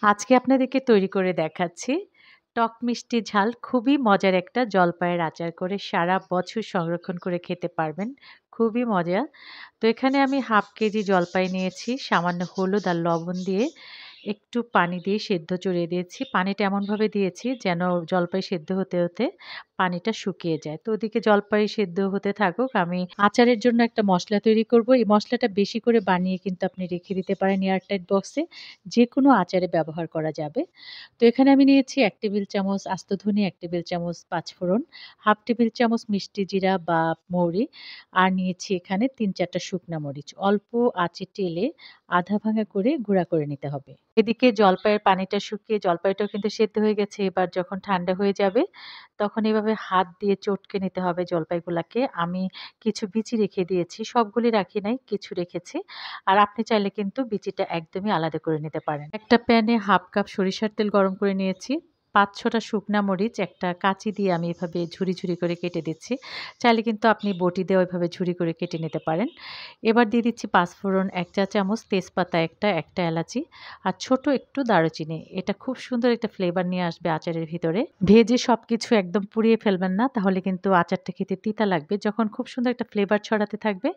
আজকে আপনাদেরকে তৈরি করে দেখাচ্ছি টক মিষ্টি ঝাল খুবই মজার একটা জলপাইয়ের আচার করে সারা বছর সংরক্ষণ করে খেতে পারবেন। খুবই মজা। তো এখানে আমি 1/2 কেজি জলপাই নিয়েছি। সামান্য হলুদ আর লবণ দিয়ে একটু পানি দিয়ে সেদ্ধ চড়িয়ে দিয়েছি। পানিটা এমনভাবে দিয়েছি যেন জলপাই সেদ্ধ হতে, হতে পানিটা শুকিয়ে যায়। তো ওদিকে জলপাই সেদ্ধ হতে থাকুক। আমি আচারের জন্য একটা মসলা তৈরি করব। এই মসলাটা বেশি করে বানিয়ে কিন্তু আপনি রেখে দিতে পারেন এয়ারটাইট বক্সে। যেকোনো আচারে ব্যবহার করা যাবে। তো এখানে আমি নিয়েছি ১ টেবিল চামচ আস্ত ধনে, ১ টেবিল চামচ পাঁচফোড়ন, 1/2 টেবিল চামচ মিষ্টি জিরা বা মৌরি আর নিয়েছি এখানে ৩-৪ টা শুকনা মরিচ। অল্প আঁচে টেলে আধা ভাঙা করে গুঁড়া করে নিতে হবে। এদিকে জলপাইয়ের পানিটা শুকিয়ে জলপাইটাও কিন্তু সেদ্ধ হয়ে গেছে। এবার যখন ঠান্ডা হয়ে যাবে তখন এভাবে হাত দিয়ে চটকে নিতে হবে জলপাইগুলাকে। আমি কিছু বিচি রেখে দিয়েছি। সবগুলি রাখি নাই, কিছু রেখেছি। আর আপনি চাইলে কিন্তু বিচিটা একদমই আলাদা করে নিতে পারেন। একটা প্যানে 1/2 কাপ সরিষার তেল গরম করে নিয়েছি। ৫-৬ টা শুকনা মরিচ একটা কাঁচি দিয়ে আমি এভাবে ঝুরি, ঝুরি করে কেটে দিচ্ছি। চাইলে কিন্তু আপনি বটি দিয়েও এভাবে ঝুরি করে কেটে নিতে পারেন। এবার দিয়ে দিচ্ছি পাঁচফোড়ন ১ চা চামচ, তেজপাতা একটা এলাচি আর ছোট একটু দারুচিনি। এটা খুব সুন্দর একটা ফ্লেভার নিয়ে আসবে আচারের ভিতরে। ভেজে সবকিছু একদম পুড়িয়ে ফেলবেন না, তাহলে কিন্তু আচারটা খেতে তিতা লাগবে। যখন খুব সুন্দর একটা ফ্লেভার ছড়াতে থাকবে,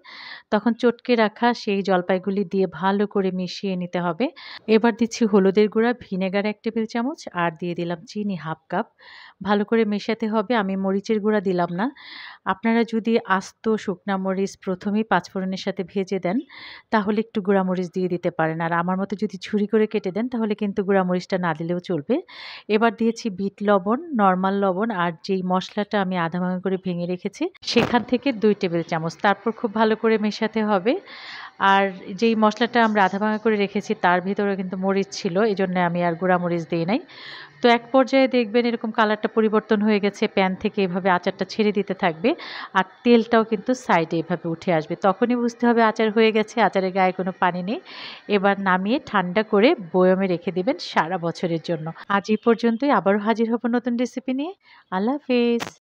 তখন চটকে রাখা সেই জলপাইগুলি দিয়ে ভালো করে মিশিয়ে নিতে হবে। এবার দিচ্ছি হলুদের গুঁড়া, ভিনেগার ১ টেবিল চামচ আর দিয়ে দিলাম চিনি 1/2 কাপ। ভালো করে মেশাতে হবে। আমি মরিচের গুঁড়া দিলাম না। আপনারা যদি আস্ত শুকনা মরিচ ১ম এই পাঁচফোড়নের সাথে ভেজে দেন, তাহলে একটু গুঁড়া মরিচ দিয়ে দিতে পারেন। আর আমার মতো যদি ঝুরি করে কেটে দেন, তাহলে কিন্তু গুঁড়া মরিচটা না দিলেও চলবে। এবার দিয়েছি বিট লবণ, নরমাল লবণ আর যেই মসলাটা আমি আধা ভাঙা করে ভেঙে রেখেছি, সেখান থেকে ২ টেবিল চামচ। তারপর খুব ভালো করে মেশাতে হবে। আর যেই মসলাটা আমরা আধা ভাঙা করে রেখেছি তার ভিতরে কিন্তু মরিচ ছিল। এজন্য আমি আর গুঁড়া মরিচ দেই নাই। তো এক পর্যায়ে দেখবেন এরকম কালারটা পরিবর্তন হয়ে গেছে। প্যান থেকে এভাবে আচারটা ছেড়ে দিতে থাকবে। আর তেলটাও কিন্তু সাইডে এভাবে উঠে আসবে। তখনই বুঝতে হবে আচার হয়ে গেছে। আচারের গায়ে কোনো পানি নেই। এবার নামিয়ে ঠান্ডা করে বয়মে রেখে দিবেন সারা বছরের জন্য। আজ এই পর্যন্তই। আবারও হাজির হব নতুন রেসিপি নিয়ে। আল্লাহ হাফেজ।